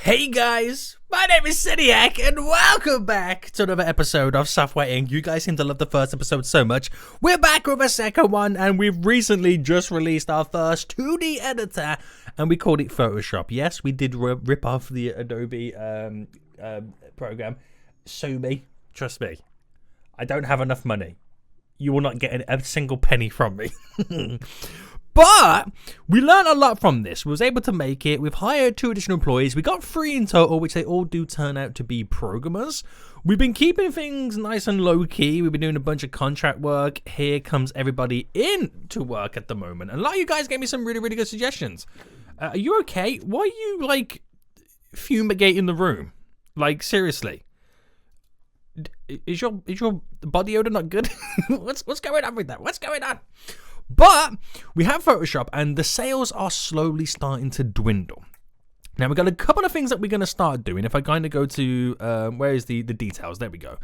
Hey guys, my name is Seniac and welcome back to another episode of Software Inc. You guys seem to love the first episode so much. We're back with a second one and we've recently just released our first 2D editor and we called it Photoshop. Yes, we did rip off the Adobe program. Sue me, trust me. I don't have enough money. You will not get a single penny from me. But we learned a lot from this. We was able to make it. We've hired 2 additional employees. We got 3 in total, which they all do turn out to be programmers. We've been keeping things nice and low-key. We've been doing a bunch of contract work. Here comes everybody in to work at the moment. And a lot of you guys gave me some really, really good suggestions. Are you okay? Why are you, like, fumigating the room? Like, seriously. Is your body odor not good? What's going on with that? What's going on? But we have Photoshop and the sales are slowly starting to dwindle. Now we've got a couple of things that we're going to start doing. If I kind of go to, where is the details? There we go.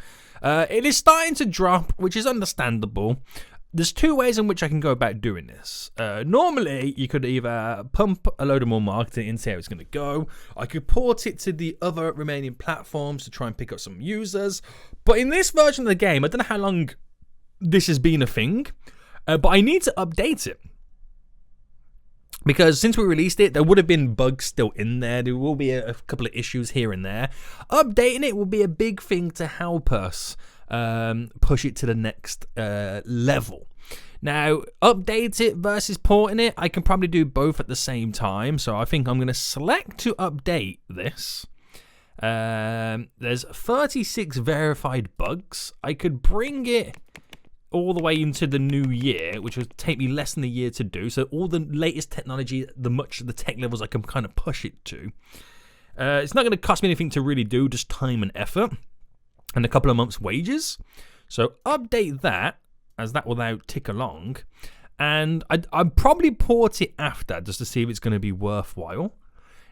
It is starting to drop, which is understandable. There's 2 ways in which I can go about doing this. Normally, you could either pump a load of more marketing and see how it's going to go. I could port it to the other remaining platforms to try and pick up some users. But in this version of the game, I don't know how long this has been a thing. But I need to update it. Because since we released it, there would have been bugs still in there. There will be a couple of issues here and there. Updating it will be a big thing to help us push it to the next level. Now, update it versus porting it, I can probably do both at the same time. So I think I'm going to select to update this. There's 36 verified bugs. I could bring it all the way into the new year, which would take me less than a year to do. So all the latest technology, the tech levels I can kind of push it to. It's not going to cost me anything to really do, just time and effort, and a couple of months' wages. So update that, as that will now tick along, and I'd probably port it after, just to see if it's going to be worthwhile.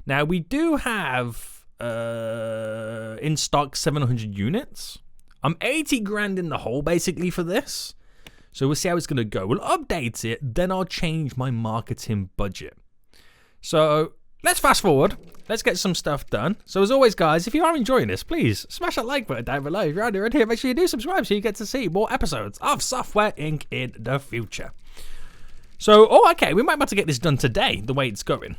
Now we do have in stock 700 units. I'm 80 grand in the hole basically for this. So we'll see how it's going to go. We'll update it, then I'll change my marketing budget. So let's fast forward. Let's get some stuff done. So as always, guys, if you are enjoying this, please smash that like button down below. If you're around here, make sure you do subscribe so you get to see more episodes of Software Inc. in the future. So, okay, we might be able to get this done today, the way it's going.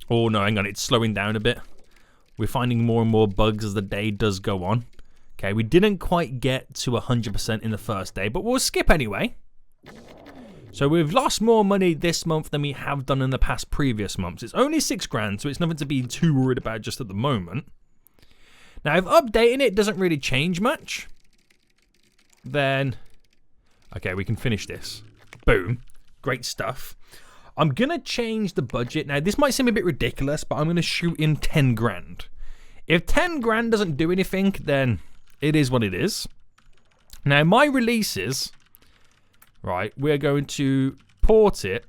Oh, no, hang on, it's slowing down a bit. We're finding more and more bugs as the day does go on. Okay, we didn't quite get to 100% in the first day, but we'll skip anyway. So we've lost more money this month than we have done in the past previous months. It's only 6 grand, so it's nothing to be too worried about just at the moment. Now, if updating it doesn't really change much, then, okay, we can finish this. Boom. Great stuff. I'm going to change the budget. Now, this might seem a bit ridiculous, but I'm going to shoot in 10 grand. If 10 grand doesn't do anything, then it is what it is. Now, my releases, right, we're going to port it.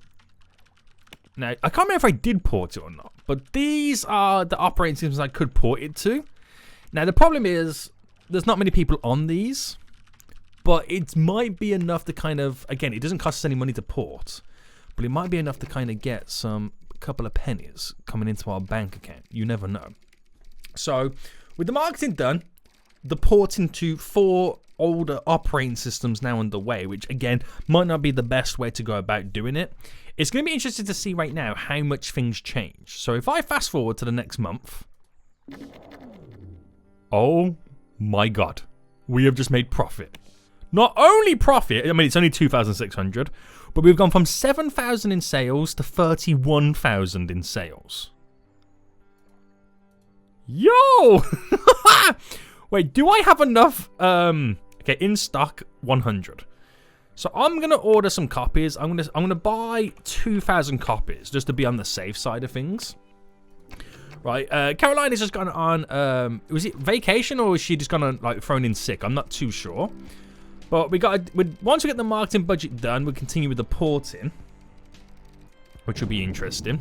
Now, I can't remember if I did port it or not, but these are the operating systems I could port it to. Now, the problem is there's not many people on these, but it might be enough to kind of, again, it doesn't cost us any money to port, but it might be enough to kind of get some couple of pennies coming into our bank account. You never know. So, with the marketing done, the porting to 4 older operating systems now underway, which again might not be the best way to go about doing it. It's going to be interesting to see right now how much things change. So if I fast forward to the next month, oh my god, we have just made profit. Not only profit, I mean it's only 2,600, but we've gone from 7,000 in sales to 31,000 in sales. Yo! Wait, do I have enough? Okay, in stock, 100. So I'm gonna order some copies. I'm gonna buy 2,000 copies just to be on the safe side of things. Right, Carolina's just gone on. Was it vacation or was she just gonna like thrown in sick? I'm not too sure. But once we get the marketing budget done, we'll continue with the porting, which will be interesting.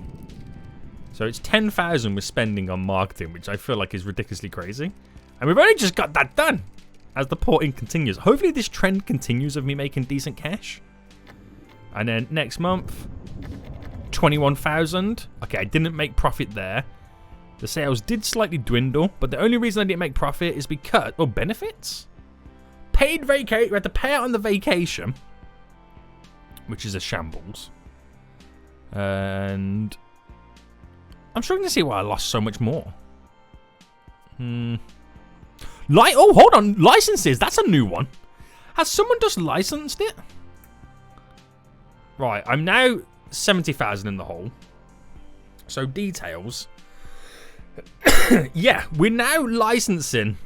So it's 10,000 we're spending on marketing, which I feel like is ridiculously crazy. And we've only just got that done as the porting continues. Hopefully this trend continues of me making decent cash. And then next month, 21,000. Okay, I didn't make profit there. The sales did slightly dwindle, but the only reason I didn't make profit is because... Oh, benefits? Paid vacation. We had to pay out on the vacation, which is a shambles. And I'm struggling to see why I lost so much more. Oh, hold on. Licenses. That's a new one. Has someone just licensed it? Right. I'm now 70,000 in the hole. So details. Yeah, we're now licensing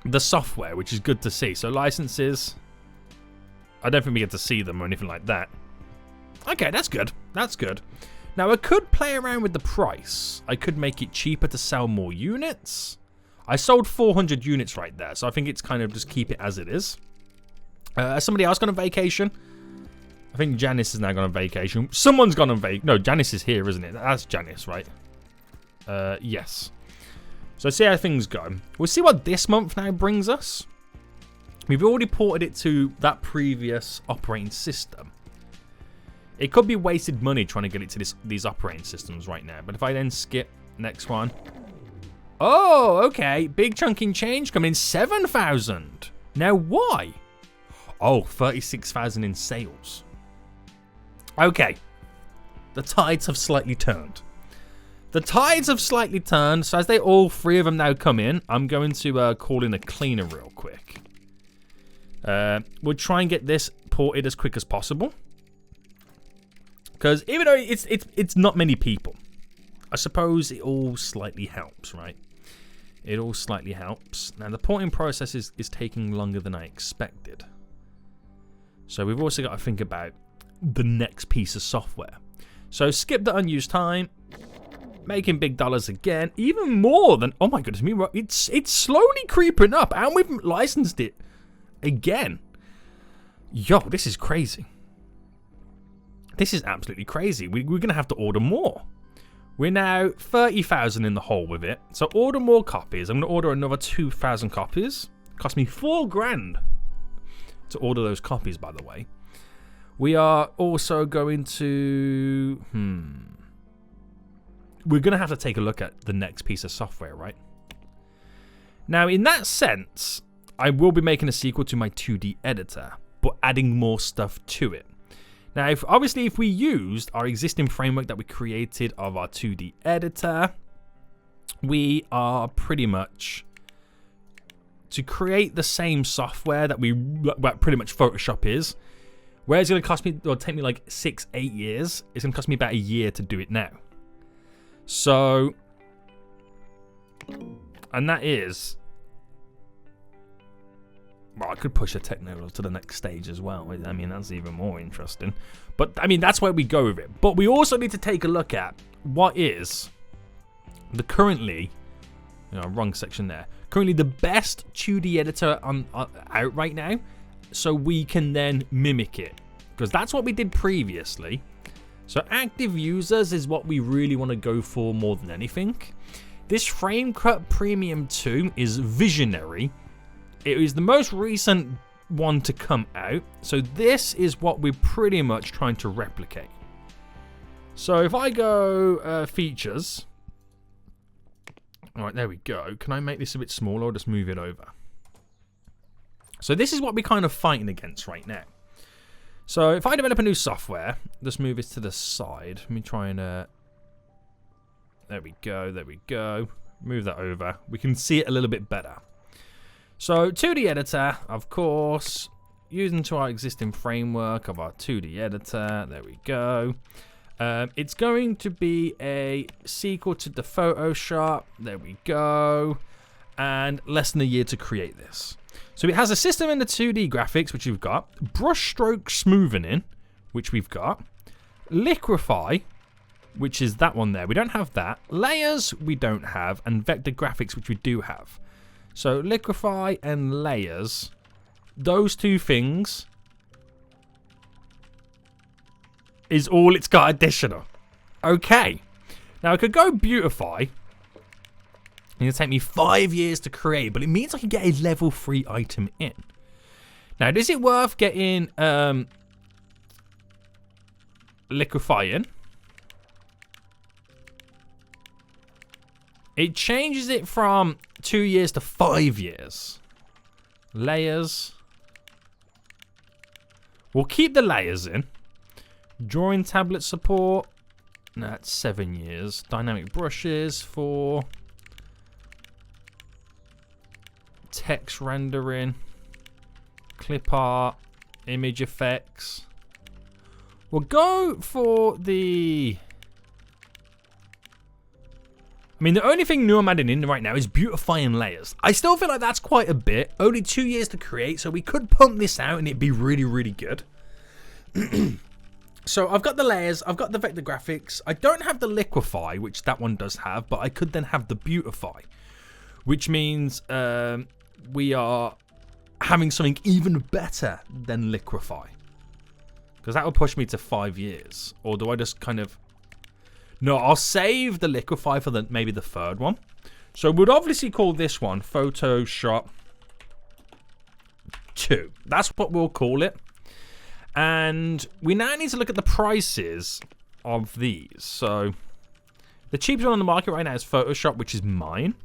the software, which is good to see. So licenses, I don't think we get to see them or anything like that. Okay, that's good. That's good. Now, I could play around with the price. I could make it cheaper to sell more units. I sold 400 units right there, so I think it's kind of just keep it as it is. Somebody else gone on vacation? I think Janice has now gone on vacation. Someone's gone on vacation. No, Janice is here, isn't it? That's Janice, right? Yes. So see how things go. We'll see what this month now brings us. We've already ported it to that previous operating system. It could be wasted money trying to get it to these operating systems right now. But if I then skip next one. Oh, okay. Big chunking change coming in 7,000. Now why? Oh, 36,000 in sales. Okay. The tides have slightly turned. The tides have slightly turned, so as they all three of them now come in, I'm going to call in a cleaner real quick. We'll try and get this ported as quick as possible. Because even though it's not many people, I suppose it all slightly helps, right? It all slightly helps. Now, the porting process is taking longer than I expected. So we've also got to think about the next piece of software. So skip the unused time. Making big dollars again, even more than, oh my goodness me, it's slowly creeping up, and we've licensed it again. Yo, this is crazy. This is absolutely crazy. We're gonna have to order more. We're now 30,000 in the hole with it, so order more copies. I'm gonna order another 2,000 copies. Cost me $4,000 to order those copies, by the way. We are also going to, we're going to have to take a look at the next piece of software, right? Now, in that sense, I will be making a sequel to my 2D editor, but adding more stuff to it. Now, obviously, if we used our existing framework that we created of our 2D editor, we are pretty much to create the same software that pretty much Photoshop is. Where it's going to cost me, or take me like 6-8 years, it's going to cost me about a year to do it now. So, and that is, well, I could push a techno to the next stage as well. I mean, that's even more interesting. But, I mean, that's where we go with it. But we also need to take a look at what is the currently, wrong section there, currently the best 2D editor out right now, so we can then mimic it. Because that's what we did previously. So active users is what we really want to go for more than anything. This Frame Cut Premium 2 is visionary. It is the most recent one to come out. So this is what we're pretty much trying to replicate. So if I go features. Alright, there we go. Can I make this a bit smaller or just move it over? So this is what we're kind of fighting against right now. So if I develop a new software, just move it to the side. Let me try and, there we go, there we go. Move that over. We can see it a little bit better. So 2D editor, of course, using to our existing framework of our 2D editor. There we go. It's going to be a sequel to the Photoshop. There we go. And less than a year to create this. So it has a system in the 2D graphics, which we've got. Brush stroke smoothing, which we've got. Liquify, which is that one there. We don't have that. Layers, we don't have. And vector graphics, which we do have. So liquify and layers, those two things is all it's got additional. Okay. Now I could go beautify. It'll take me 5 years to create, but it means I can get a level 3 item in. Now, is it worth getting liquefying? It changes it from 2 years to 5 years. Layers. We'll keep the layers in. Drawing tablet support. That's 7 years. Dynamic brushes for text rendering. Clip art. Image effects. We'll go for the... I mean, the only thing new I'm adding in right now is beautifying layers. I still feel like that's quite a bit. Only 2 years to create, so we could pump this out and it'd be really, really good. So I've got the layers, I've got the vector graphics. I don't have the liquefy, which that one does have, but I could then have the beautify, which means we are having something even better than liquefy. Because that will push me to 5 years. Or do I just kind of... No, I'll save the liquefy for maybe the third one. So we'd obviously call this one Photoshop 2. That's what we'll call it. And we now need to look at the prices of these. So the cheapest one on the market right now is Photoshop, which is mine.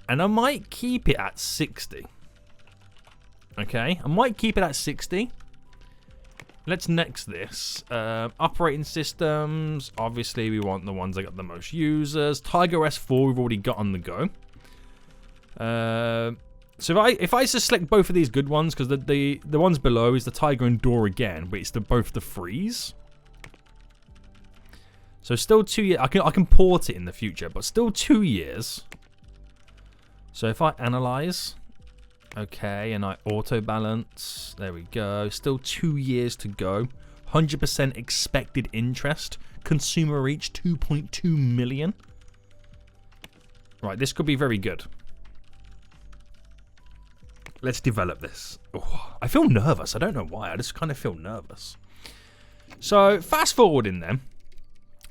And I might keep it at 60. Okay, I might keep it at 60. Let's next this. Operating systems. Obviously, we want the ones that got the most users. Tiger S4 we've already got on the go. So if I just select both of these good ones, because the ones below is the Tiger and Door again, but it's both the freeze. So still 2 years. I can port it in the future, but still 2 years. So if I analyze, okay, and I auto balance, there we go. Still 2 years to go. 100% expected interest. Consumer reach 2.2 million. Right, this could be very good. Let's develop this. Oh, I feel nervous. I don't know why. I just kind of feel nervous. So fast forwarding them.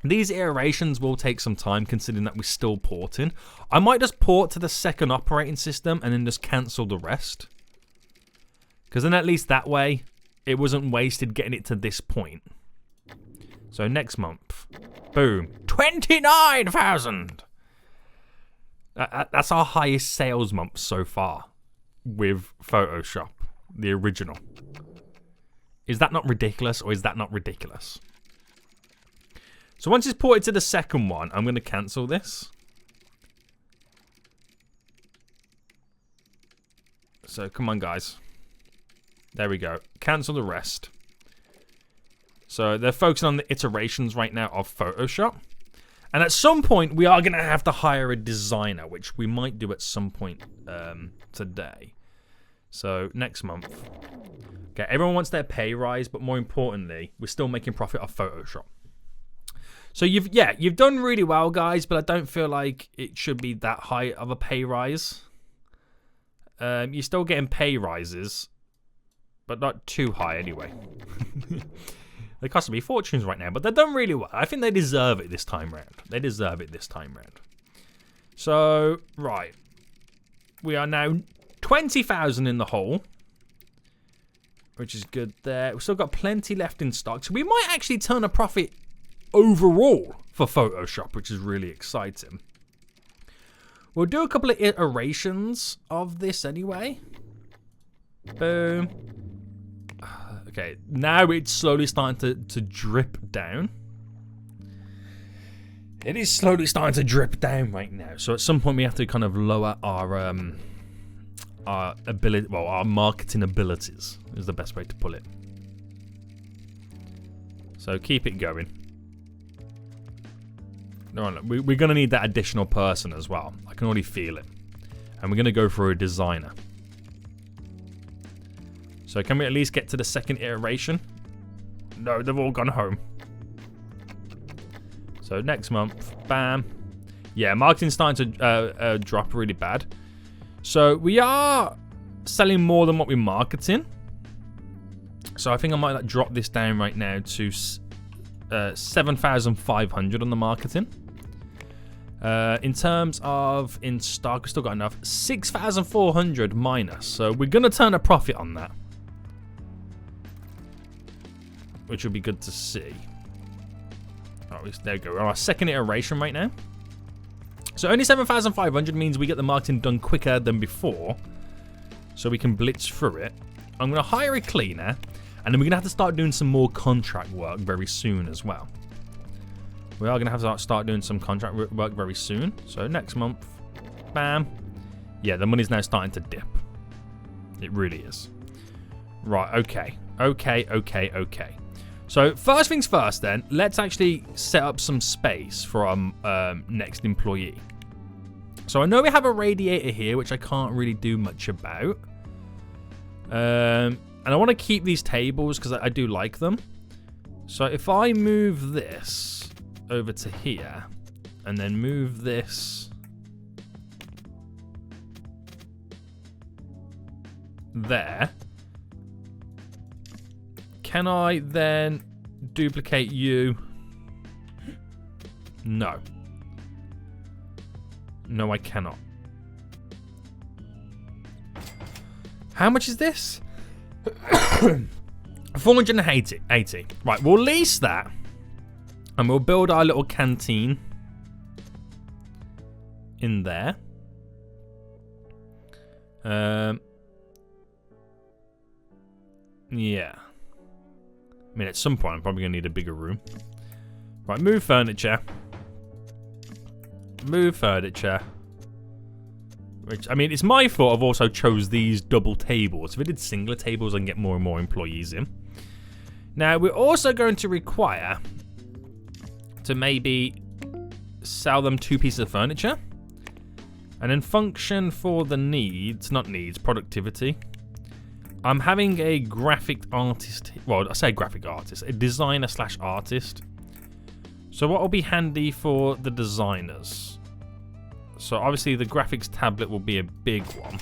These iterations will take some time considering that we're still porting. I might just port to the second operating system and then just cancel the rest. Because then at least that way, it wasn't wasted getting it to this point. So next month. Boom. 29,000! That's our highest sales month so far with Photoshop, the original. Is that not ridiculous, or is that not ridiculous? So once it's ported to the second one, I'm going to cancel this. So come on, guys. There we go. Cancel the rest. So they're focusing on the iterations right now of Photoshop. And at some point, we are going to have to hire a designer, which we might do at some point today. So next month. Okay, everyone wants their pay rise, but more importantly, we're still making profit off Photoshop. So you've done really well, guys, but I don't feel like it should be that high of a pay rise. You're still getting pay rises, but not too high anyway. They cost me fortunes right now, but they've done really well. I think they deserve it this time round. They deserve it this time round. So, right. We are now 20,000 in the hole, which is good there. We've still got plenty left in stock, so we might actually turn a profit overall for Photoshop, which is really exciting. We'll do a couple of iterations of this anyway. Boom. Okay, now it's slowly starting to drip down. It is slowly starting to drip down right now. So at some point we have to kind of lower our ability, well, our marketing abilities is the best way to put it. So keep it going. No, we're going to need that additional person as well. I can already feel it. And we're going to go for a designer. So can we at least get to the second iteration? No, they've all gone home. So next month, bam. Yeah, marketing's starting to drop really bad. So we are selling more than what we're marketing. So I think I might like drop this down right now to 7,500 on the marketing. In terms of in stock, we've still got enough. 6,400 minus. So we're going to turn a profit on that, which will be good to see. Oh, there we go. We're on our second iteration right now. So only 7,500 means we get the marketing done quicker than before. So we can blitz through it. I'm going to hire a cleaner. And then we're going to have to start doing some more contract work very soon as well. We are going to have to start doing some contract work very soon. So next month. Bam. Yeah, the money's now starting to dip. It really is. Right, okay. Okay. So first things first then, let's actually set up some space for our next employee. So I know we have a radiator here, which I can't really do much about. And I want to keep these tables because I do like them. So if I move this over to here and then move this there, can I then duplicate you? No. No, I cannot. How much is this? 480. Right, we'll lease that. And we'll build our little canteen in there. Yeah. I mean, at some point, I'm probably going to need a bigger room. Right, move furniture. Move furniture. Which, I mean, it's my fault I've also chose these double tables. If I did singular tables, I can get more and more employees in. Now, we're also going to require to maybe sell them 2 pieces of furniture. And then function for the needs, not needs, productivity. I'm having a graphic artist, well, I say graphic artist, a designer / artist. So what will be handy for the designers? So obviously the graphics tablet will be a big one.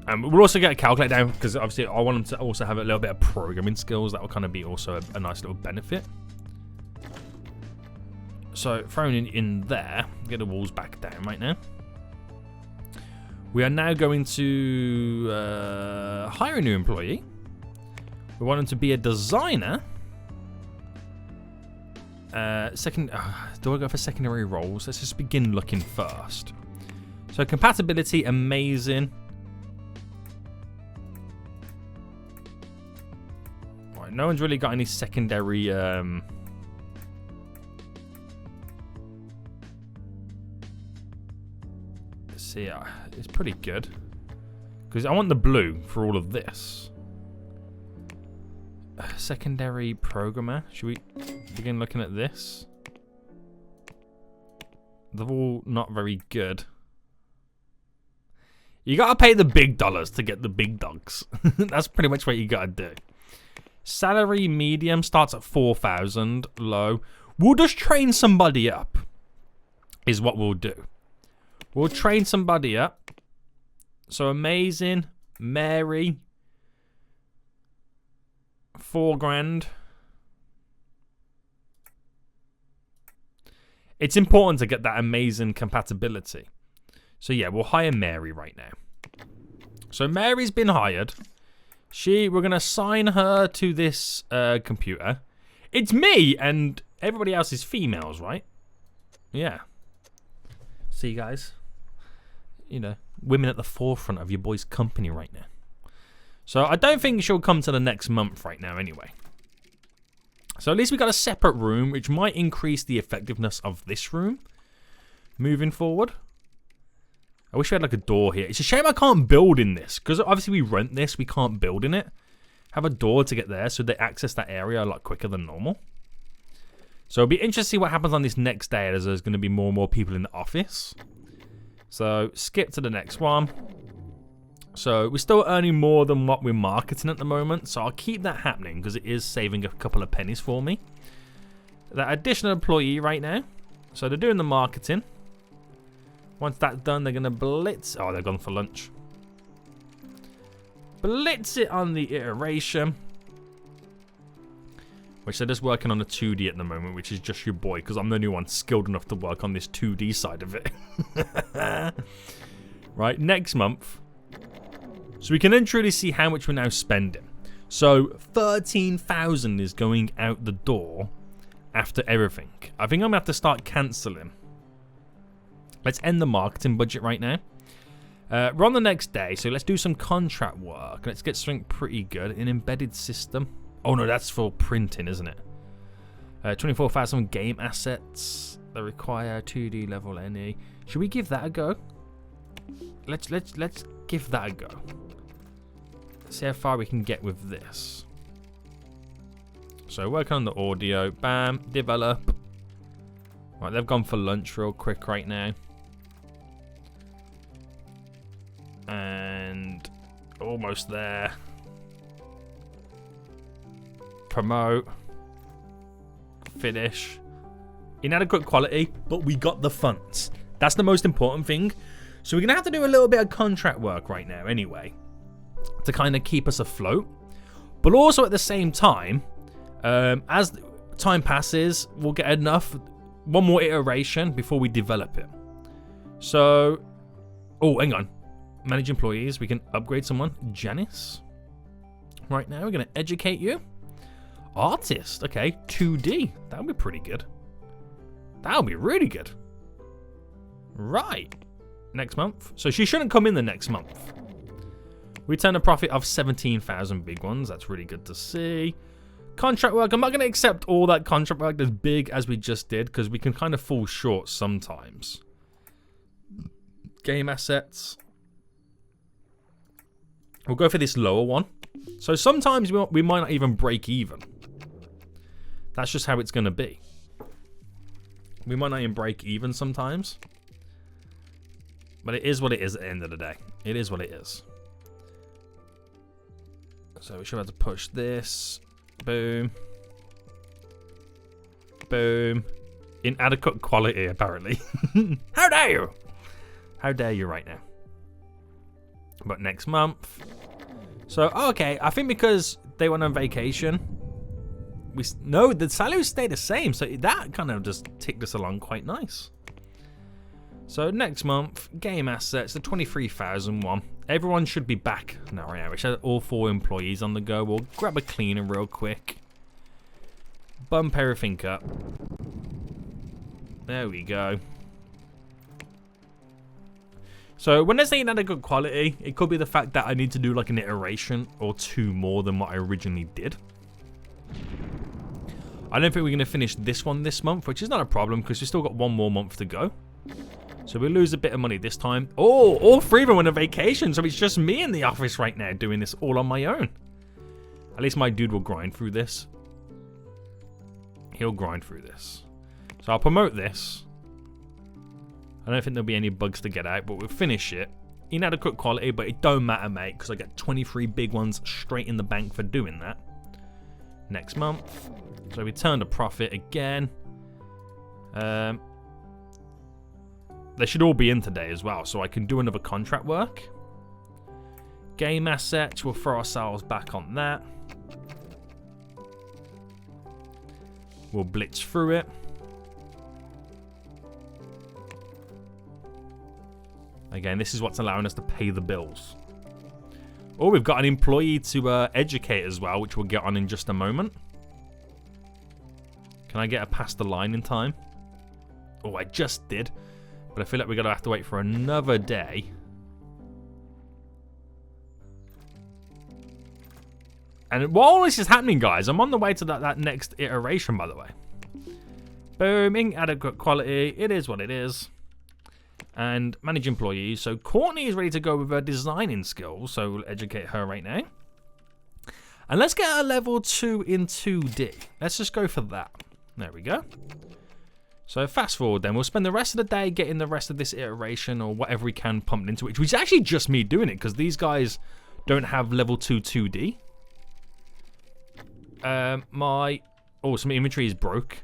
And we'll also get a calculator down because obviously I want them to also have a little bit of programming skills. That will kind of be also a nice little benefit. So thrown in there, get the walls back down right now. We are now going to hire a new employee. We want him to be a designer. Do I go for secondary roles? Let's just begin looking first. So compatibility, amazing. Right, no one's really got any secondary. See, it's pretty good because I want the blue for all of this. Secondary programmer. Should we begin looking at this? They're all not very good. You gotta pay the big dollars to get the big dogs. That's pretty much what you gotta do. Salary medium starts at 4,000. Low. We'll just train somebody up. Is what we'll do. We'll train somebody up. So amazing. Mary. 4 grand. It's important to get that amazing compatibility. So yeah, we'll hire Mary right now. So Mary's been hired. We're going to assign her to this computer. It's me and everybody else is females, right? Yeah. See, guys? You know, women at the forefront of your boy's company right now. So I don't think she'll come to the next month right now anyway. So at least we got a separate room, which might increase the effectiveness of this room moving forward. I wish we had like a door here. It's a shame I can't build in this because obviously we rent this. We can't build in it. Have a door to get there so they access that area a lot quicker than normal. So it'll be interesting to see what happens on this next day as there's going to be more and more people in the office. So skip to the next one. So we're still earning more than what we're marketing at the moment. So I'll keep that happening because it is saving a couple of pennies for me. That additional employee right now. So they're doing the marketing. Once that's done, they're going to blitz. Oh, they've gone for lunch. Blitz it on the iteration. Which they're just working on the 2D at the moment, which is just your boy. Because I'm the only one skilled enough to work on this 2D side of it. Right, next month. So we can then truly see how much we're now spending. So 13,000 is going out the door after everything. I think I'm going to have to start cancelling. Let's end the marketing budget right now. We're on the next day, so let's do some contract work. Let's get something pretty good. An embedded system. Oh no, that's for printing, isn't it? 24,000 game assets that require 2D level NE. Should we give that a go? Let's give that a go. Let's see how far we can get with this. So working on the audio. Bam. Develop. Right, they've gone for lunch real quick right now. And almost there. Promote. Finish. Inadequate quality, but we got the funds. That's the most important thing. So we're going to have to do a little bit of contract work right now anyway, to kind of keep us afloat. But also at the same time, as time passes, we'll get enough, one more iteration before we develop it. So, oh, hang on. Manage employees. We can upgrade someone. Janice. Right now, we're going to educate you. Artist. Okay, 2D. That would be pretty good. That would be really good. Right. Next month. So she shouldn't come in the next month. We turn a profit of 17,000 big ones. That's really good to see. Contract work. I'm not going to accept all that contract work as big as we just did, because we can kind of fall short sometimes. Game assets. We'll go for this lower one. So sometimes we might not even break even. That's just how it's going to be. We might not even break even sometimes. But it is what it is at the end of the day. It is what it is. So we should have to push this. Boom. Boom. Inadequate quality, apparently. How dare you? How dare you right now? But next month. So, okay. I think because they went on vacation. No, the salaries stay the same. So that kind of just ticked us along quite nice. So next month, game assets, the 23,001. Everyone should be back now, right now. We should have all 4 employees on the go. We'll grab a cleaner real quick. Bump everything up. There we go. So when I say inadequate quality, it could be the fact that I need to do like an iteration or 2 more than what I originally did. I don't think we're going to finish this one this month, which is not a problem because we've still got 1 more month to go. So we lose a bit of money this time. Oh, all 3 of them went on vacation, so it's just me in the office right now doing this all on my own. At least my dude will grind through this. He'll grind through this. So I'll promote this. I don't think there'll be any bugs to get out, but we'll finish it. Inadequate quality, but it don't matter, mate, because I get 23 big ones straight in the bank for doing that. Next month. So we turn a profit again. They should all be in today as well, so I can do another contract work. Game assets, we'll throw ourselves back on that. We'll blitz through it. Again, this is what's allowing us to pay the bills. Oh, we've got an employee to educate as well, which we'll get on in just a moment. Can I get her past the line in time? Oh, I just did. But I feel like we're going to have to wait for another day. And while all this is happening, guys, I'm on the way to that next iteration, by the way. Boom, inadequate quality. It is what it is. And manage employees. So Courtney is ready to go with her designing skills. So we'll educate her right now. And let's get a level 2 in 2D. Let's just go for that. There we go. So fast forward then. We'll spend the rest of the day getting the rest of this iteration or whatever we can pumped into it. Which is actually just me doing it because these guys don't have level 2 2D. Some inventory is broke.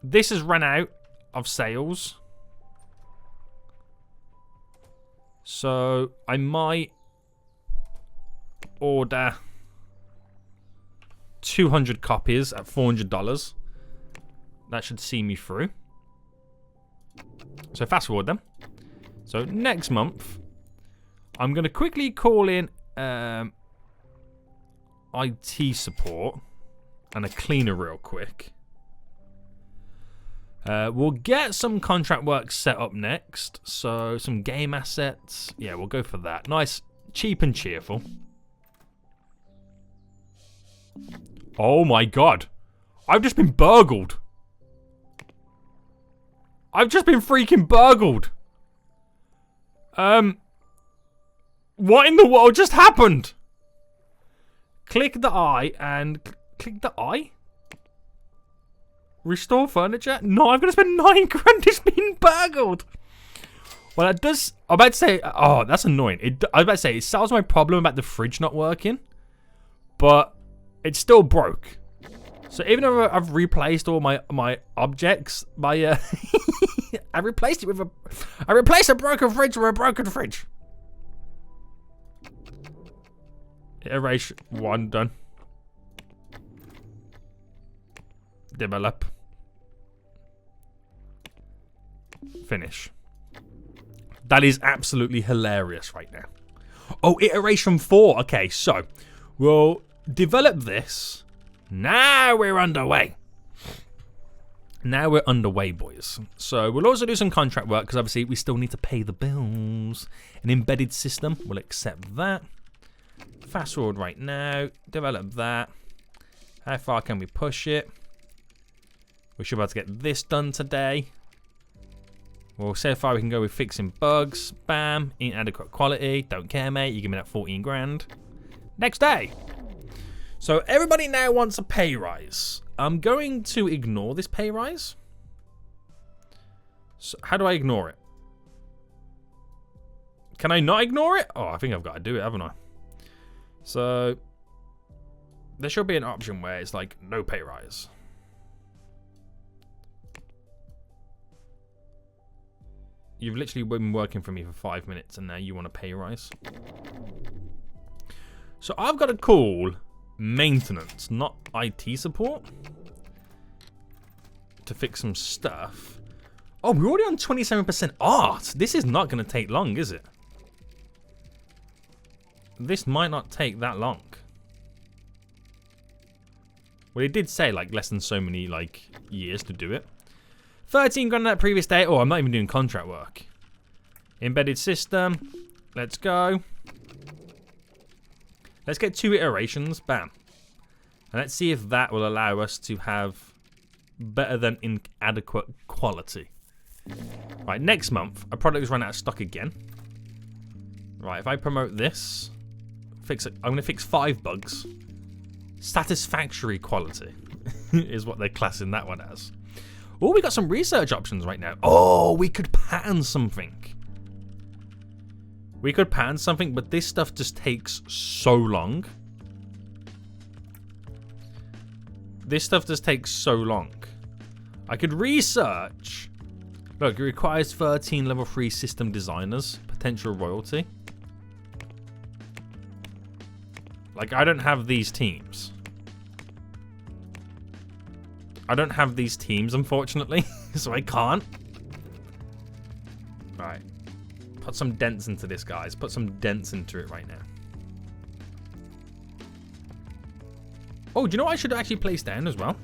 This has run out of sales. So I might order 200 copies at $400. That should see me through. So fast forward then. So next month, I'm going to quickly call in IT support and a cleaner real quick. We'll get some contract work set up next. So some game assets. Yeah, we'll go for that. Nice, cheap and cheerful. Oh my god. I've just been burgled. I've just been freaking burgled. What in the world just happened? Click the eye and... Click the eye? Restore furniture? No, I'm going to spend 9 grand just being burgled. Well, that does... I'm about to say... Oh, that's annoying. I was about to say, it solves my problem about the fridge not working. But it's still broke. So even though I've replaced all my objects, I replaced it with a... I replaced a broken fridge with a broken fridge. Erase 1, done. Develop. Finish. That is absolutely hilarious right now. Oh, iteration 4. Okay, so we'll develop this. Now we're underway. Now we're underway, boys. So we'll also do some contract work because obviously we still need to pay the bills. An embedded system. We'll accept that. Fast forward right now. Develop that. How far can we push it? We should be able to get this done today. Well, so far we can go with fixing bugs. Bam. Inadequate quality. Don't care, mate. You give me that 14 grand. Next day. So everybody now wants a pay rise. I'm going to ignore this pay rise. So how do I ignore it? Can I not ignore it? Oh, I think I've got to do it, haven't I? So there should be an option where it's like no pay rise. You've literally been working for me for 5 minutes and now you want a pay rise. So I've got to call maintenance, not IT support, to fix some stuff. Oh, we're already on 27% art. This is not going to take long, is it? This might not take that long. Well, it did say like less than so many like years to do it. 13 grand on that previous day. Oh, I'm not even doing contract work. Embedded system. Let's go. Let's get 2 iterations. Bam. And let's see if that will allow us to have better than inadequate quality. Right, next month, a product is run out of stock again. Right, if I promote this, fix it. I'm going to fix 5 bugs. Satisfactory quality is what they're classing that one as. Oh, we got some research options right now. Oh, we could patent something. We could patent something, but this stuff just takes so long. This stuff just takes so long. I could research. Look, it requires 13 level 3 system designers. Potential royalty. Like, I don't have these teams. I don't have these teams, unfortunately, so I can't. Right. Put some dents into this, guys. Put some dents into it right now. Oh, do you know what I should actually place down as well?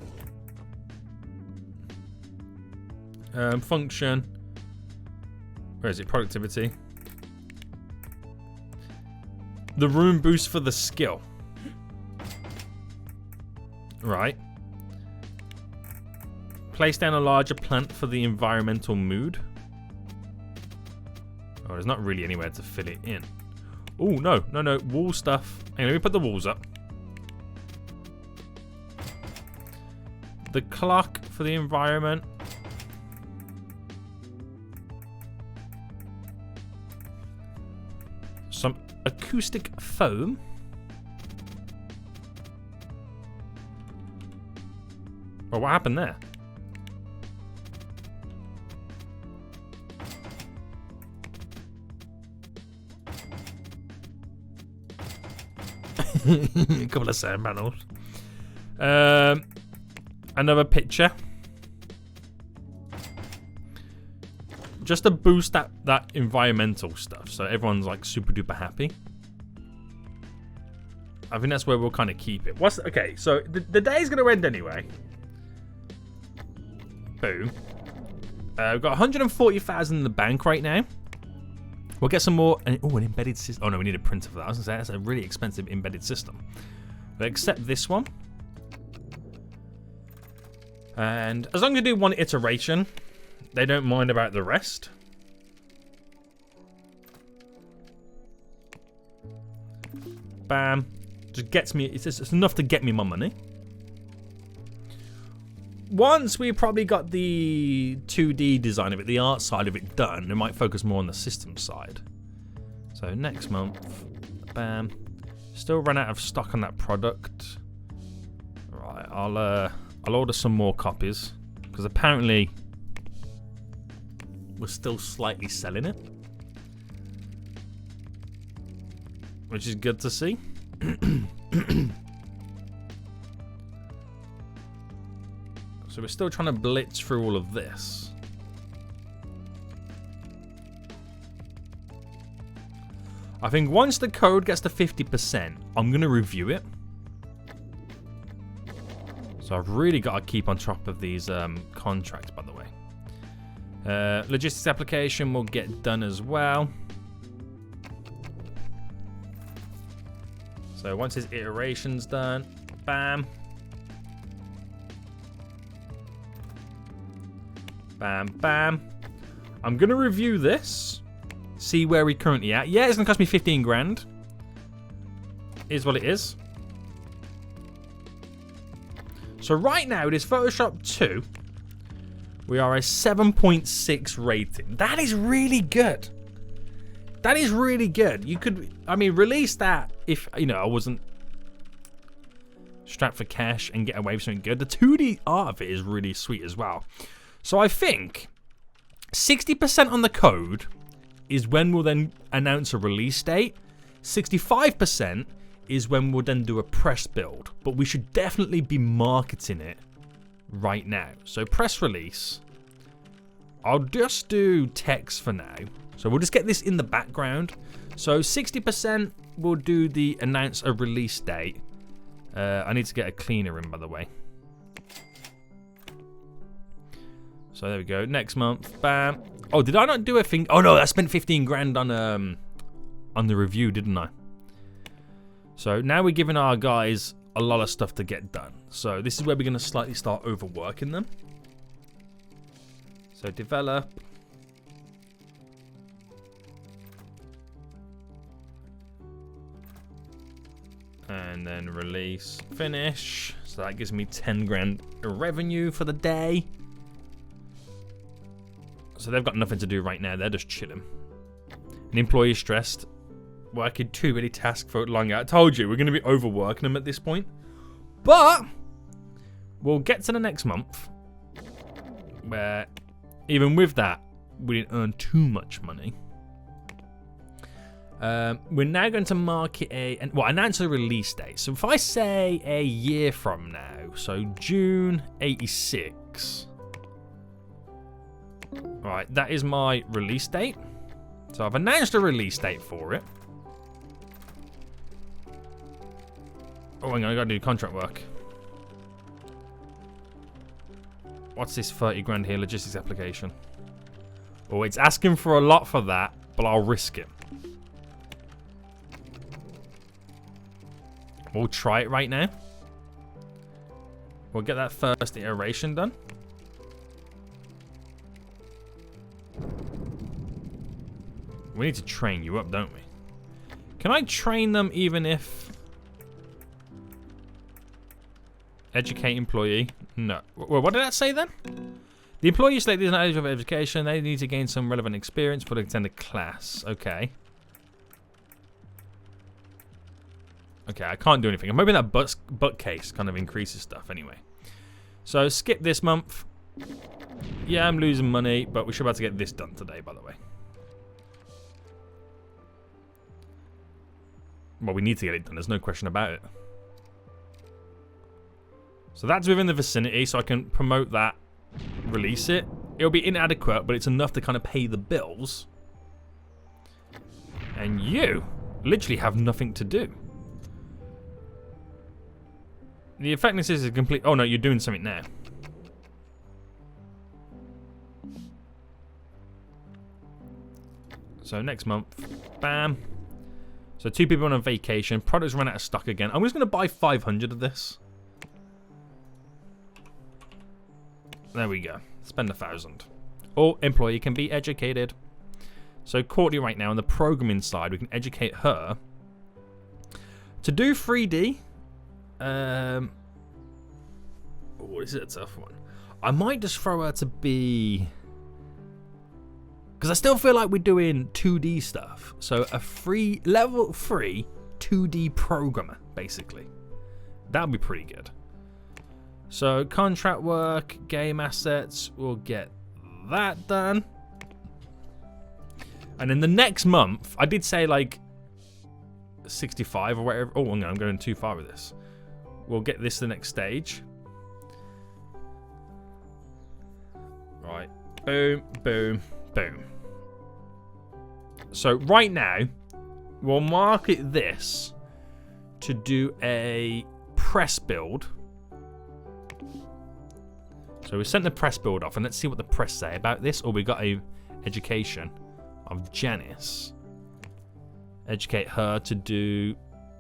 Function. Where is it? Productivity. The room boost for the skill. Right. Place down a larger plant for the environmental mood. Oh, there's not really anywhere to fit it in. Oh, no. No, no. Wall stuff. Hang on, let me put the walls up. The clock for the environment. Some acoustic foam. Oh, what happened there? A couple of sound panels. Another picture. Just to boost that environmental stuff, so everyone's like super duper happy. I think that's where we'll kind of keep it. Okay, so the day is going to end anyway. Boom. We've got 140,000 in the bank right now. We'll get some more. Oh, an embedded system. Oh no, we need a printer for that. I was gonna say that's a really expensive embedded system. We'll accept this one. And as long as you do one iteration, they don't mind about the rest. Bam. Just gets me. It's enough to get me my money. Once we've probably got the 2D design of it, the art side of it done, we might focus more on the system side. So next month, bam. Still run out of stock on that product. Right, I'll order some more copies because apparently we're still slightly selling it, which is good to see. So we're still trying to blitz through all of this. I think once the code gets to 50%, I'm going to review it. So I've really got to keep on top of these contracts, by the way. Logistics application will get done as well. So once his iteration's done, bam. Bam, bam. I'm going to review this. See where we're currently at. Yeah, it's going to cost me 15 grand. Is what it is. So right now, it is Photoshop 2. We are a 7.6 rating. That is really good. That is really good. You could, I mean, release that if, you know, I wasn't strapped for cash and get away with something good. The 2D art of it is really sweet as well. So I think 60% on the code is when we'll then announce a release date. 65% is when we'll then do a press build. But we should definitely be marketing it right now. So press release. I'll just do text for now. So we'll just get this in the background. So 60% we'll do the announce a release date. I need to get a cleaner in, by the way. So there we go. Next month, bam. Oh, did I not do a thing? Oh no, I spent 15 grand on the review, didn't I? So now we're giving our guys a lot of stuff to get done. So this is where we're going to slightly start overworking them. So develop. And then release, finish. So that gives me 10 grand revenue for the day. So they've got nothing to do right now. They're just chilling. An employee stressed. Working too many tasks for long. I told you, we're going to be overworking them at this point. But we'll get to the next month where even with that, we didn't earn too much money. We're now going to market announce a release date. So if I say a year from now, so June 86. Right, that is my release date. So I've announced a release date for it. Oh, hang on, I gotta do contract work. What's this 30 grand here, logistics application? Oh, it's asking for a lot for that, but I'll risk it. We'll try it right now. We'll get that first iteration done. We need to train you up, don't we? Can I train them even if... Educate employee? No. Well, what did that say then? The employee selected is not eligible for education. They need to gain some relevant experience for the attend class. Okay. Okay, I can't do anything. I'm hoping that butt case kind of increases stuff anyway. So skip this month. Yeah, I'm losing money, but we should be able to get this done today, by the way. Well, we need to get it done. There's no question about it. So that's within the vicinity, so I can promote that, release it. It'll be inadequate, but it's enough to kind of pay the bills. And you literally have nothing to do. The effectiveness is complete. Oh no, you're doing something now. So next month, bam. So 2 people on a vacation. Products run out of stock again. I'm just going to buy 500 of this. There we go. Spend 1,000. Or employee can be educated. So Courtney right now on the programming side, we can educate her to do 3D. Oh, this is a tough one. I might just throw her to be, because I still feel like we're doing 2D stuff. So a level 3 2D programmer, basically. That would be pretty good. So contract work, game assets, we'll get that done. And in the next month, I did say like 65 or whatever. Oh, no, I'm going too far with this. We'll get this to the next stage. Right. Boom, boom, boom. So right now, we'll market this to do a press build. So we sent the press build off, and let's see what the press say about this. Or we got a education of Janice. Educate her to do.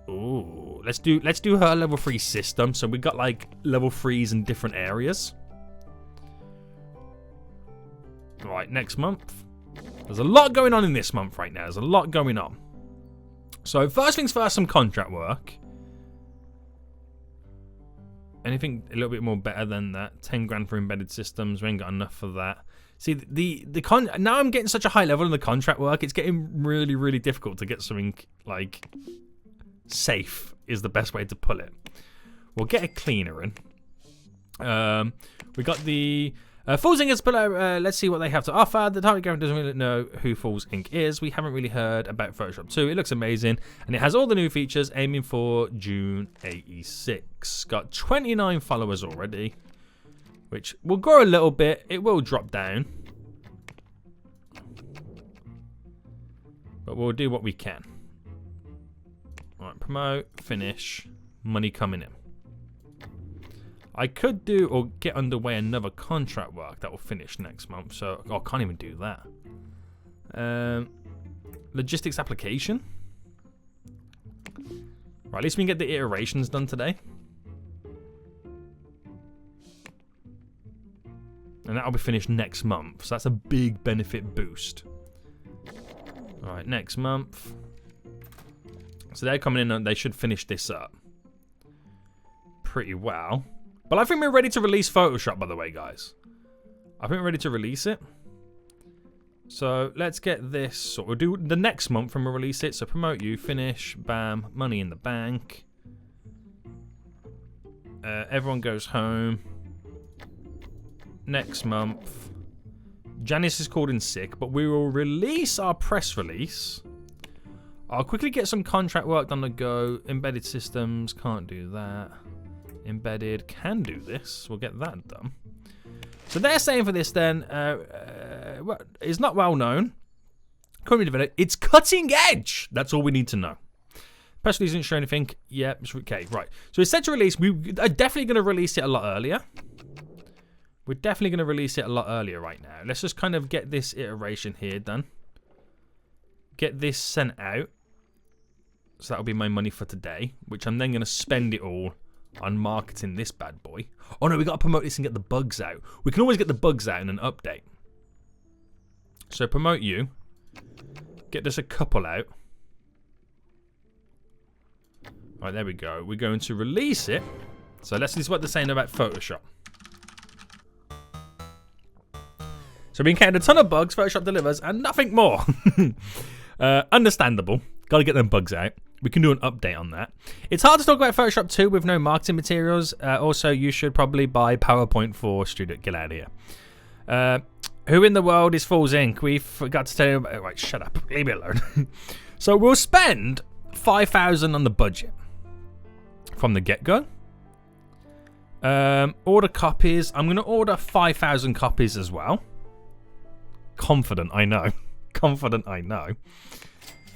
Ooh, let's do her level 3 system. So we got like level 3s in different areas. Right, next month. There's a lot going on in this month right now. There's a lot going on. So first things first, some contract work. Anything a little bit more better than that? 10 grand for embedded systems. We ain't got enough for that. See, now I'm getting such a high level in the contract work. It's getting really, really difficult to get something like safe is the best way to put it. We'll get a cleaner in. We got the Fools Inc. is below. Let's see what they have to offer. The target character doesn't really know who Fools Inc. is. We haven't really heard about Photoshop 2. It looks amazing, and it has all the new features. Aiming for June 86. Got 29 followers already, which will grow a little bit. It will drop down, but we'll do what we can. All right, promote, finish, money coming in. I could do or get underway another contract work that will finish next month. So I can't even do that. Logistics application. Right, at least we can get the iterations done today. And that'll be finished next month. So that's a big benefit boost. All right, next month. So they're coming in and they should finish this up pretty well. But I think we're ready to release Photoshop, by the way, guys. I think we're ready to release it. So let's get this. So we'll do the next month when we release it. So promote you, finish, bam, money in the bank. Everyone goes home. Next month. Janice is called in sick, but we will release our press release. I'll quickly get some contract work on the go. Embedded systems, can't do that. Embedded can do this. We'll get that done. So they're saying for this then, it's not well known. Currently developed. It's cutting edge. That's all we need to know. Press release didn't show anything. Yeah, okay, right. So it's set to release. We are definitely going to release it a lot earlier. We're definitely going to release it a lot earlier right now. Let's just kind of get this iteration here done. Get this sent out. So that'll be my money for today, which I'm then going to spend it all on marketing this bad boy. Oh no, we got to promote this and get the bugs out. We can always get the bugs out in an update. So promote you. Get just a couple out. Right, there we go. We're going to release it. So let's see what they're saying about Photoshop. So we encountered a ton of bugs. Photoshop delivers and nothing more. Understandable. Got to get them bugs out. We can do an update on that. It's hard to talk about Photoshop 2 with no marketing materials. Also, you should probably buy PowerPoint for Student. Get out of here. Who in the world is Fools Inc? We forgot to tell you about... Right, shut up. Leave me alone. So we'll spend 5,000 on the budget from the get-go. Order copies. I'm going to order 5,000 copies as well. Confident, I know. Confident, I know.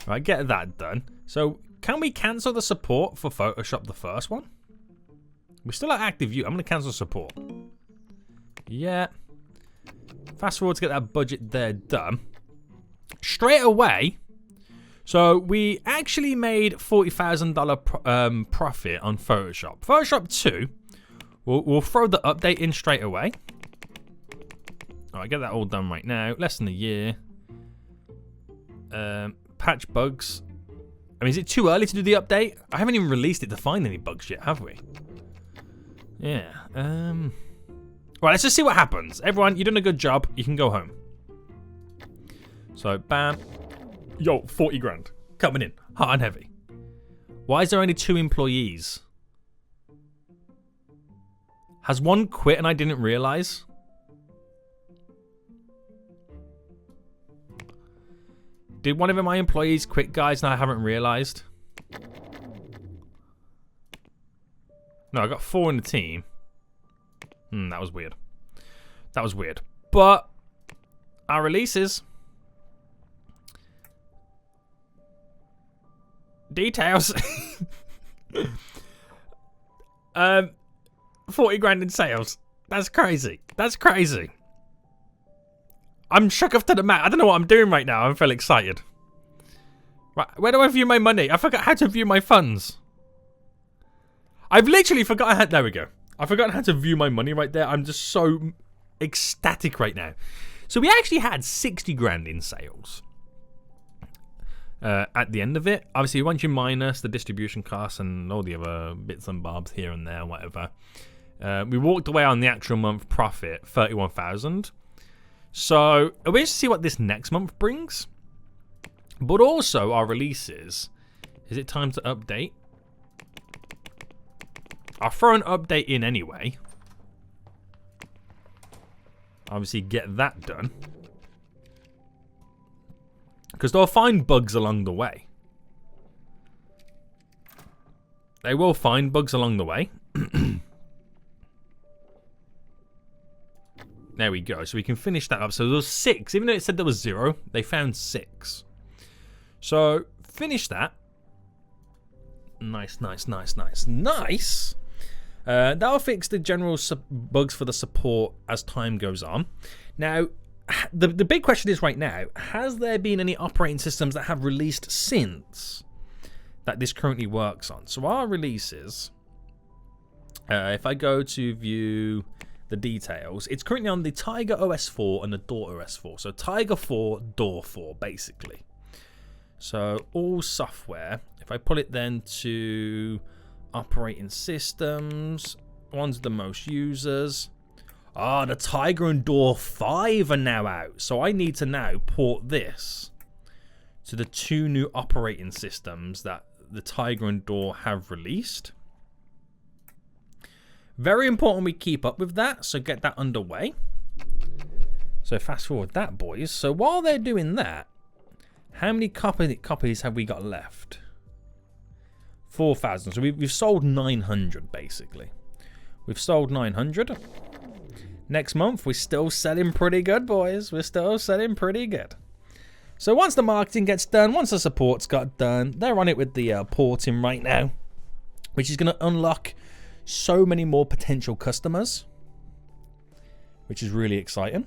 Right, get that done. So... Can we cancel the support for Photoshop, the first one? We're still at active view. I'm going to cancel support. Yeah. Fast forward to get that budget there done. straight away. So we actually made $40,000 profit on Photoshop. Photoshop 2, we'll throw the update in straight away. All right, get that all done right now. Less than a year. Patch bugs. I mean, is it too early to do the update? I haven't even released it to find any bugs yet, have we? Yeah. Right, let's just see what happens. Everyone, you're doing a good job. You can go home. So, bam. Yo, 40 grand. Coming in. Hot and heavy. Why is there only 2 employees? Has one quit and I didn't realize? Did one of my employees quit, guys, and I haven't realized? No, I got 4 in the team. That was weird. That was weird. But our releases. Details. 40 grand in sales. That's crazy. That's crazy. I'm shook off to the mat. I don't know what I'm doing right now. I feel excited. Right, where do I view my money? I forgot how to view my funds. I've literally forgotten how... There we go. I've forgotten how to view my money right there. I'm just so ecstatic right now. So we actually had 60 grand in sales. At the end of it, obviously once you minus the distribution costs and all the other bits and bobs here and there, whatever, we walked away on the actual month profit, 31,000. So we'll just see what this next month brings, but also our releases. Is it time to update? I'll throw an update in anyway. Obviously get that done. Because they'll find bugs along the way. They will find bugs along the way. There we go. So we can finish that up. So there was 6. Even though it said there was 0, they found 6. So finish that. Nice, nice, nice, nice, nice. That'll fix the general bugs for the support as time goes on. Now, the big question is right now, has there been any operating systems that have released since that this currently works on? So our releases, if I go to view the details, it's currently on the Tiger OS 4 and the Door OS 4. So Tiger 4, Door 4, basically. So all software, if I put it then to operating systems, one's the most users. The Tiger and Door 5 are now out. So I need to now port this to the 2 new operating systems that the Tiger and Door have released. Very important we keep up with that, so get that underway. So fast forward that, boys. So while they're doing that, how many copies have we got left? 4,000. So we've sold 900, basically. We've sold 900. Next month, we're still selling pretty good, boys. We're still selling pretty good. So once the marketing gets done, once the support's got done, they're on it with the porting right now, which is going to unlock so many more potential customers, which is really exciting.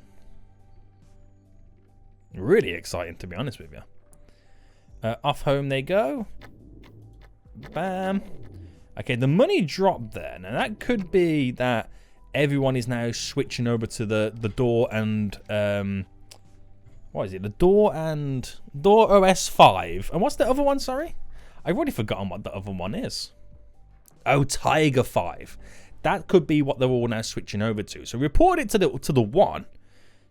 Really exciting, to be honest with you. Off home they go. Bam. Okay, the money dropped there. Now that could be that everyone is now switching over to the Door and what is it? The Door and Door OS 5. And what's the other one? Sorry, I've already forgotten what the other one is. Oh, Tiger 5. That could be what they're all now switching over to. So report it to the 1.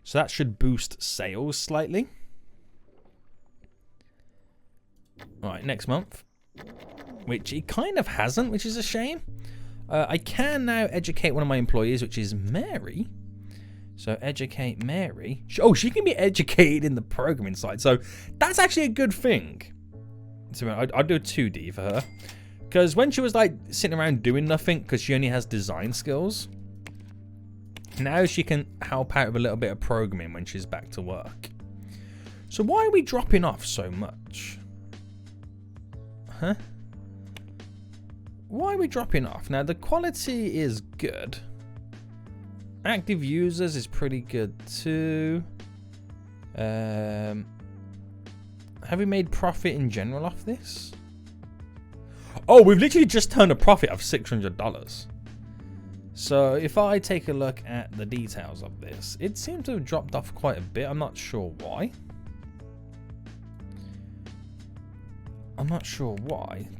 So that should boost sales slightly. All right, next month, which it kind of hasn't, which is a shame. I can now educate one of my employees, which is Mary. So educate Mary. Oh, she can be educated in the programming side. So that's actually a good thing. So I'll do a 2D for her. Because when she was like sitting around doing nothing, because she only has design skills, now she can help out with a little bit of programming when she's back to work. So why are we dropping off so much? Huh? Why are we dropping off? Now the quality is good. Active users is pretty good too. Have we made profit in general off this? Oh, we've literally just turned a profit of $600. So if I take a look at the details of this, it seems to have dropped off quite a bit. I'm not sure why.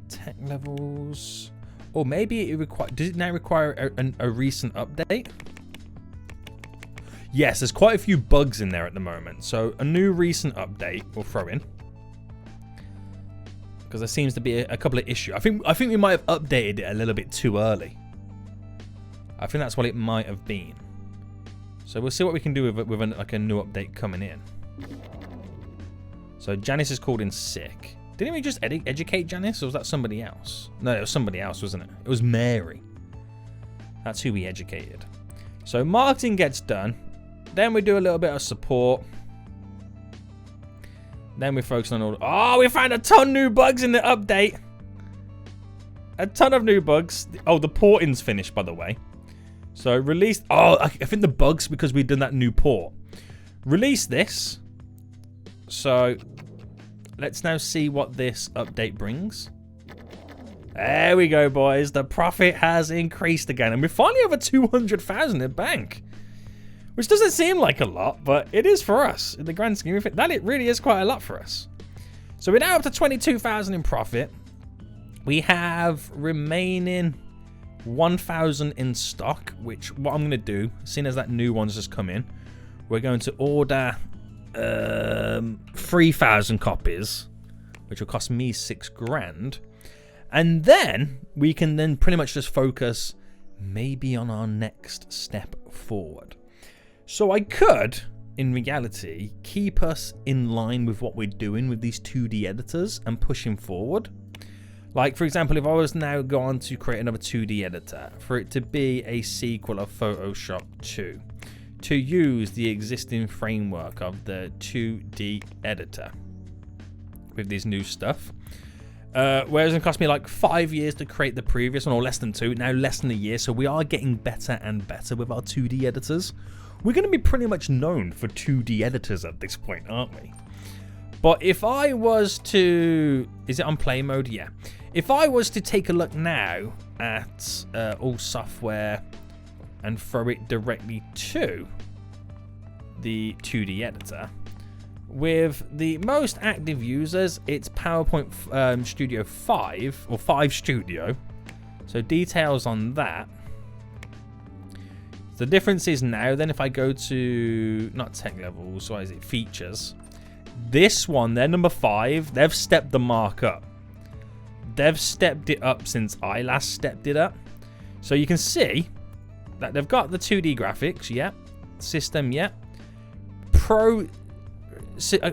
Tech levels. Or maybe does it now require a recent update? Yes, there's quite a few bugs in there at the moment. So a new recent update we'll throw in. Because there seems to be a couple of issues. I think we might have updated it a little bit too early. I think that's what it might have been. So we'll see what we can do with like a new update coming in. So Janice is called in sick. Didn't we just educate Janice, or was that somebody else? No, it was somebody else, wasn't it? It was Mary. That's who we educated. So marketing gets done. Then we do a little bit of support. Then we focus on all... Oh, we found a ton of new bugs in the update. A ton of new bugs. Oh, the porting's finished, by the way. So release... Oh, I think the bugs because we've done that new port. Release this. So let's now see what this update brings. There we go, boys. The profit has increased again. And we're finally over 200,000 in bank. Which doesn't seem like a lot, but it is for us. In the grand scheme of it, it really is quite a lot for us. So we're now up to 22,000 in profit. We have remaining 1,000 in stock, which what I'm going to do, seeing as that new one's just come in, we're going to order 3,000 copies, which will cost me $6,000. And then we can then pretty much just focus maybe on our next step forward. So I could, in reality, keep us in line with what we're doing with these 2D editors and pushing forward. Like, for example, if I was now going to create another 2D editor, for it to be a sequel of Photoshop 2, to use the existing framework of the 2D editor with this new stuff. Whereas it cost me like 5 years to create the previous one, or less than 2, now less than a year. So we are getting better and better with our 2D editors. We're going to be pretty much known for 2D editors at this point, aren't we? But if I was to... Is it on play mode? Yeah. If I was to take a look now at all software and throw it directly to the 2D editor, with the most active users, it's PowerPoint Studio 5, or 5 Studio. So details on that. The difference is now then if I go to, not tech levels, what is it, features. This one, they're number 5. They've stepped the mark up. They've stepped it up since I last stepped it up. So you can see that they've got the 2D graphics, yeah. System, yeah. Procedure, I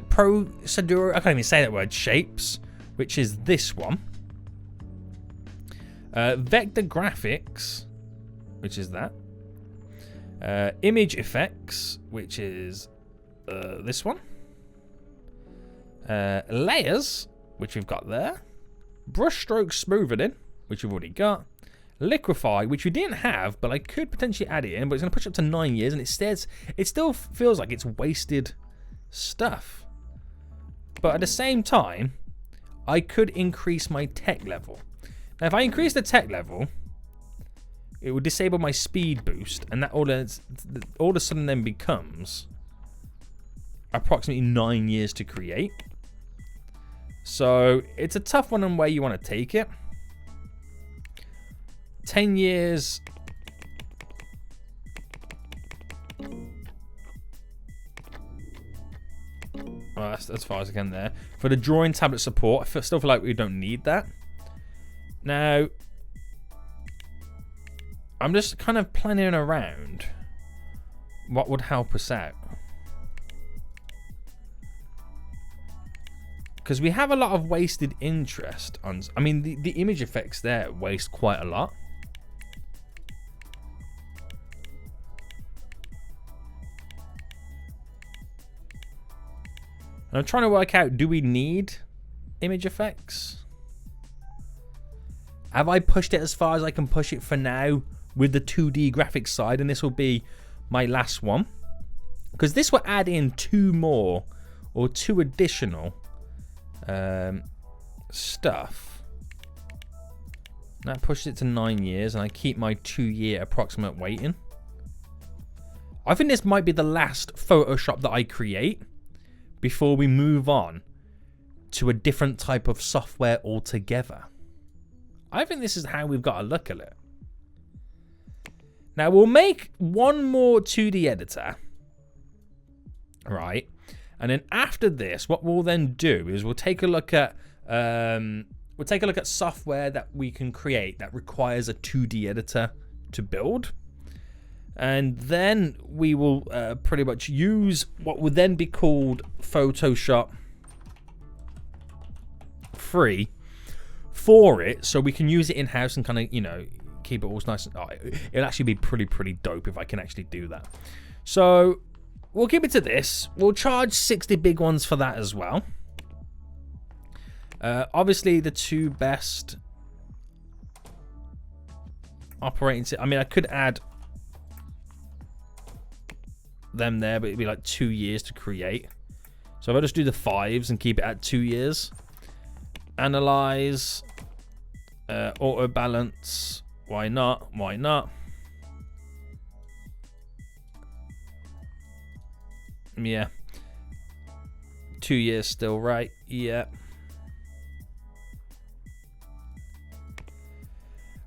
can't even say that word, shapes, which is this one. Vector graphics, which is that. Image effects, which is this one. Layers, which we've got there. Brush stroke smoothing, which we've already got. Liquify, which we didn't have, but I could potentially add it in, but it's going to push up to 9 years, and it still feels like it's wasted stuff. But at the same time, I could increase my tech level. Now, if I increase the tech level, it will disable my speed boost, and that all of a sudden then becomes approximately 9 years to create. So it's a tough one on where you want to take it. 10 years. Well, that's as far as I can there. For the drawing tablet support, I still feel like we don't need that. Now, I'm just kind of planning around what would help us out. Because we have a lot of wasted interest on... I mean, the image effects there waste quite a lot. And I'm trying to work out, do we need image effects? Have I pushed it as far as I can push it for now with the 2D graphics side? And this will be my last one. Because this will add in 2 more or 2 additional stuff. That pushes it to 9 years, and I keep my 2-year approximate waiting. I think this might be the last Photoshop that I create before we move on to a different type of software altogether. I think this is how we've got to look at it. Now, we'll make one more 2D editor, right? And then after this, what we'll then do is we'll take a look at software that we can create that requires a 2D editor to build. And then we will pretty much use what would then be called Photoshop 3 for it, so we can use it in-house and kind of, you know, keep it all nice. It'll actually be pretty dope if I can actually do that. So we'll keep it to this. We'll charge 60 big ones for that as well. Obviously, the two best operating. I mean, I could add them there, but it'd be like 2 years to create. So if I just do the 5s and keep it at 2 years. Analyze, auto balance. Why not? Why not? Yeah. 2 years still, right? Yeah.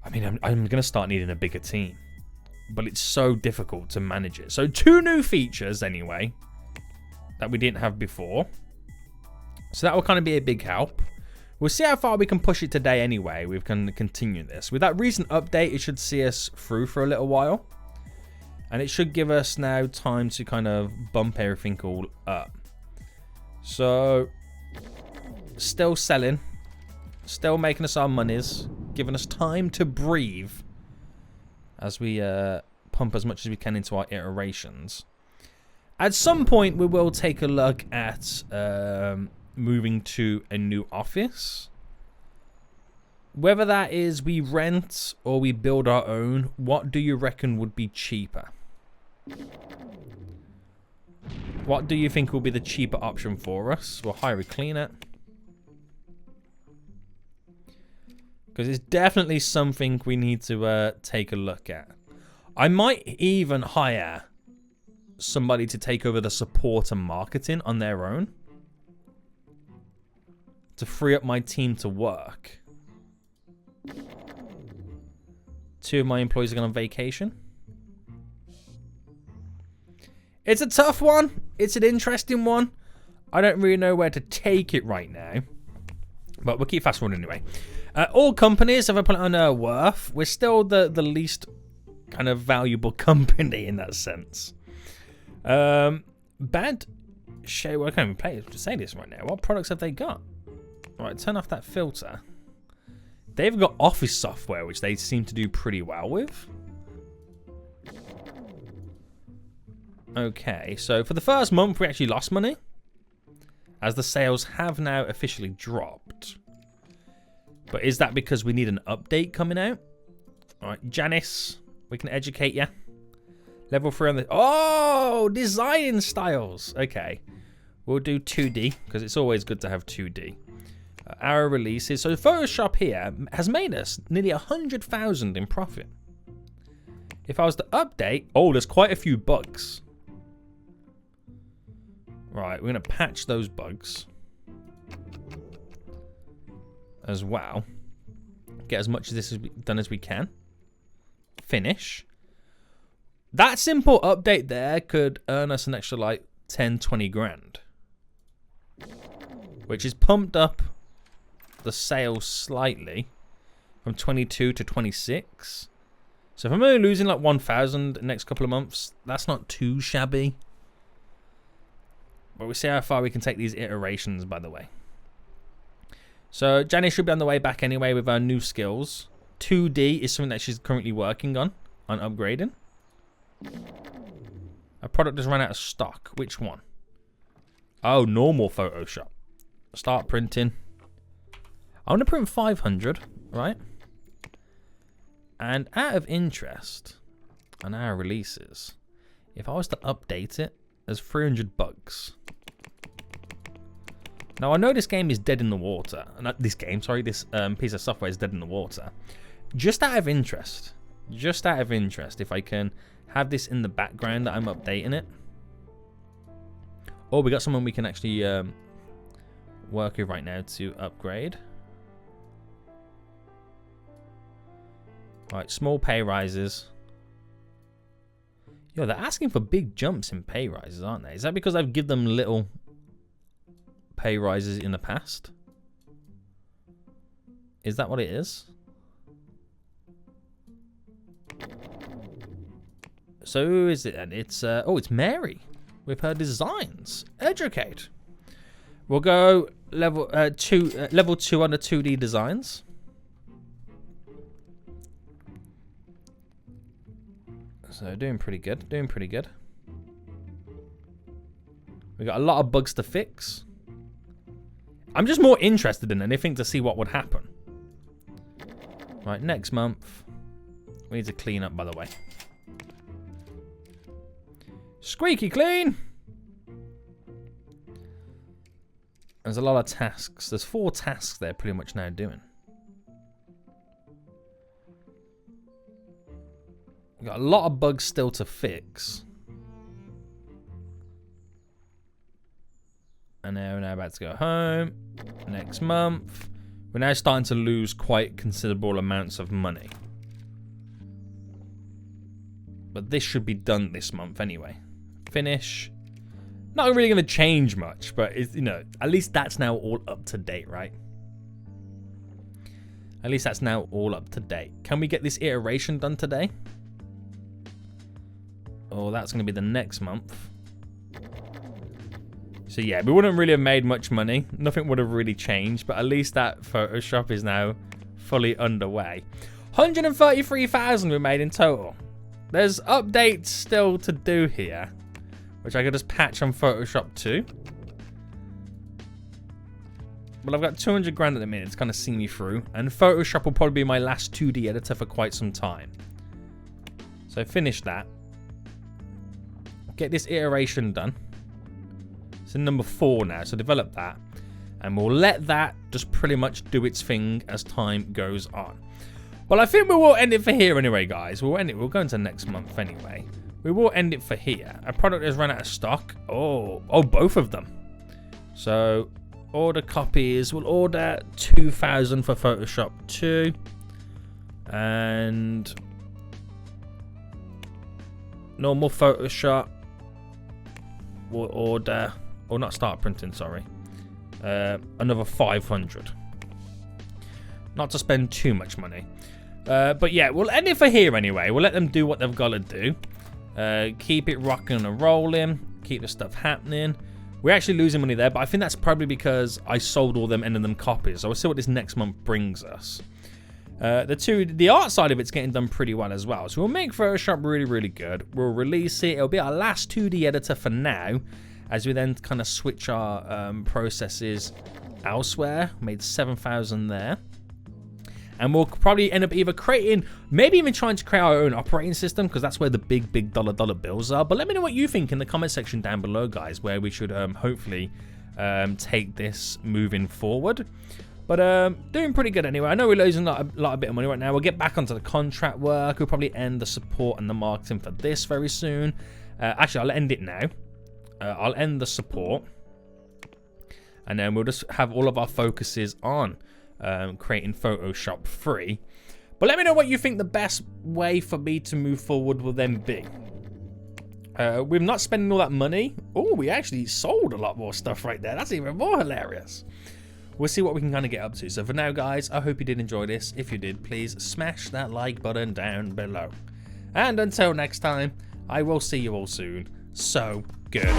I mean, I'm going to start needing a bigger team. But it's so difficult to manage it. So 2 new features, anyway, that we didn't have before. So that will kind of be a big help. We'll see how far we can push it today anyway. We can continue this. With that recent update, it should see us through for a little while. And it should give us now time to kind of bump everything all up. So, still selling. Still making us our monies. Giving us time to breathe. As we pump as much as we can into our iterations. At some point, we will take a look at moving to a new office. Whether that is we rent or we build our own, what do you reckon would be cheaper? What do you think will be the cheaper option for us? We'll hire a cleaner. Because it's definitely something we need to take a look at. I might even hire somebody to take over the support and marketing on their own. To free up my team to work. 2 of my employees are going on vacation. It's a tough one. It's an interesting one. I don't really know where to take it right now. But we'll keep fast forwarding anyway. All companies, if I put it on their worth, we're still the least kind of valuable company in that sense. Bad show. I can't even say this right now. What products have they got? Right, turn off that filter. They've got office software, which they seem to do pretty well with. Okay, so for the first month, we actually lost money. As the sales have now officially dropped. But is that because we need an update coming out? Alright, Janice, we can educate you. Level 3 on the... Oh, design styles. Okay, we'll do 2D, because it's always good to have 2D. Our releases. So Photoshop here has made us nearly 100,000 in profit. If I was to update, oh, there's quite a few bugs. Right, we're going to patch those bugs as well. Get as much of this done as we can. Finish. That simple update there could earn us an extra like 10, 20 grand. Which is pumped up the sales slightly from 22 to 26. So if I'm only losing like 1,000 in the next couple of months, that's not too shabby. But we'll see how far we can take these iterations, by the way. So Janice should be on the way back anyway with our new skills. 2D is something that she's currently working on upgrading. Our product has run out of stock. Which one? Oh, normal Photoshop. Start printing. I want to print 500, right? And out of interest on our releases, if I was to update it, there's 300 bugs. Now, I know this game is dead in the water. Not this game, sorry. This piece of software is dead in the water. Just out of interest. Just out of interest. If I can have this in the background that I'm updating it. Oh, we got someone we can actually work with right now to upgrade. Alright, small pay rises. Yo, they're asking for big jumps in pay rises, aren't they? Is that because I've given them little pay rises in the past? Is that what it is? So who is it then? It's oh, it's Mary with her designs. Educate. We'll go level 2 on the 2D designs. So doing pretty good, doing pretty good. We got a lot of bugs to fix. I'm just more interested than anything to see what would happen. Right, next month. We need to clean up, by the way. Squeaky clean! There's a lot of tasks. There's 4 tasks they're pretty much now doing. We've got a lot of bugs still to fix. And now we're now about to go home. Next month. We're now starting to lose quite considerable amounts of money. But this should be done this month anyway. Finish. Not really going to change much, but it's, you know, at least that's now all up to date, right? At least that's now all up to date. Can we get this iteration done today? Oh, that's going to be the next month. So yeah, we wouldn't really have made much money. Nothing would have really changed, but at least that Photoshop is now fully underway. 133,000 we made in total. There's updates still to do here, which I could just patch on Photoshop too. But I've got 200 grand at the minute. It's kind of seen me through. And Photoshop will probably be my last 2D editor for quite some time. So finish that. Get this iteration done. It's in number 4 now, so develop that. And we'll let that just pretty much do its thing as time goes on. Well, I think we will end it for here anyway, guys. We'll end it. We'll go into next month anyway. We will end it for here. Our product has run out of stock. Oh, both of them. So, order copies. We'll order 2,000 for Photoshop 2. And normal Photoshop. We'll order, or not start printing, sorry. Another 500. Not to spend too much money. But yeah, we'll end it for here anyway. We'll let them do what they've got to do. Keep it rocking and rolling. Keep the stuff happening. We're actually losing money there, but I think that's probably because I sold all them them copies. So we'll see what this next month brings us. The art side of it's getting done pretty well as well. So we'll make Photoshop really, really good. We'll release it. It'll be our last 2D editor for now, as we then kind of switch our processes elsewhere. Made 7,000 there. And we'll probably end up either creating, maybe even trying to create our own operating system, because that's where the big dollar bills are. But let me know what you think in the comment section down below, guys, where we should hopefully take this moving forward. But doing pretty good anyway. I know we're losing a bit of money right now. We'll get back onto the contract work. We'll probably end the support and the marketing for this very soon. Actually, I'll end it now. I'll end the support. And then we'll just have all of our focuses on creating Photoshop 3. But let me know what you think the best way for me to move forward will then be. We're not spending all that money. Oh, we actually sold a lot more stuff right there. That's even more hilarious. We'll see what we can kind of get up to. So for now, guys, I hope you did enjoy this. If you did, please smash that like button down below. And until next time, I will see you all soon. So good.